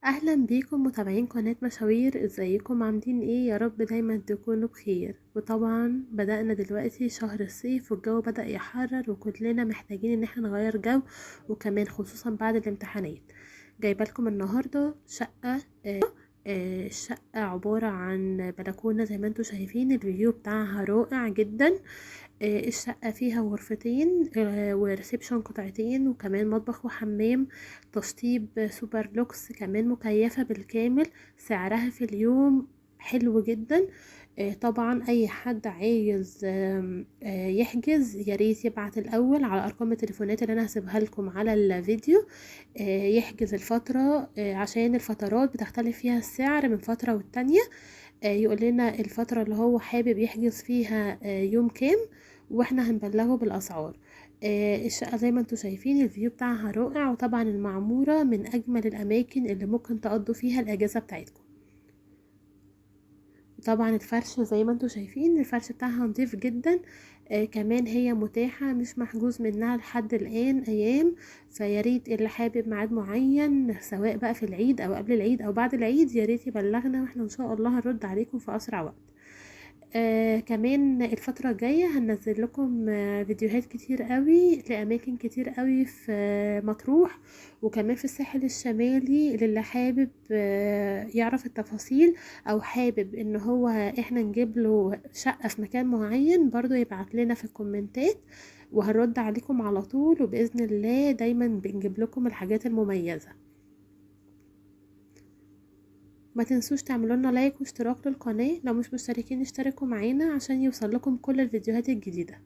اهلا بيكم متابعين قناة مشاوير، ازيكم عاملين ايه؟ يا رب دايما تكونوا بخير. وطبعا بدأنا دلوقتي شهر الصيف والجو بدأ يحرر وكلنا محتاجين ان احنا نغير جو، وكمان خصوصا بعد الامتحانات. جايبه لكم النهارده شقة. الشقة عبارة عن بلكونة زي ما انتوا شايفين، الفيو بتاعها رائع جدا. الشقة فيها غرفتين وريسبشن قطعتين، وكمان مطبخ وحمام، تشطيب سوبر لوكس، كمان مكيفة بالكامل. سعرها في اليوم حلو جدا. طبعا اي حد عايز يحجز ياريت يبعت الاول على ارقام التليفونات اللي انا هسيبها لكم على الفيديو. يحجز الفترة، عشان الفترات بتختلف فيها السعر من فترة والتانية. يقول لنا الفترة اللي هو حابب يحجز فيها يوم كام، واحنا هنبلغه بالاسعار. الشقة زي ما انتوا شايفين الفيو بتاعها رائع، وطبعا المعمورة من اجمل الاماكن اللي ممكن تقضوا فيها الاجازة بتاعتكم. طبعا الفرش زي ما انتوا شايفين الفرش بتاعها نضيف جدا. كمان هي متاحة، مش محجوز منها لحد الآن أيام. فياريت اللي حابب ميعاد معين، سواء بقى في العيد أو قبل العيد أو بعد العيد، ياريت يبلغنا واحنا إن شاء الله هنرد عليكم في أسرع وقت. كمان الفترة الجاية هننزل لكم فيديوهات كتير قوي لأماكن كتير قوي في مطروح، وكمان في الساحل الشمالي للي حابب يعرف التفاصيل، او حابب ان هو احنا نجيب له شقة في مكان معين، برضو يبعت لنا في الكومنتات وهنرد عليكم على طول. وبإذن الله دايما بنجيب لكم الحاجات المميزة. ما تنسوش تعملوا لنا لايك واشتراك للقناة، لو مش مشتركين اشتركوا معانا عشان يوصل لكم كل الفيديوهات الجديدة.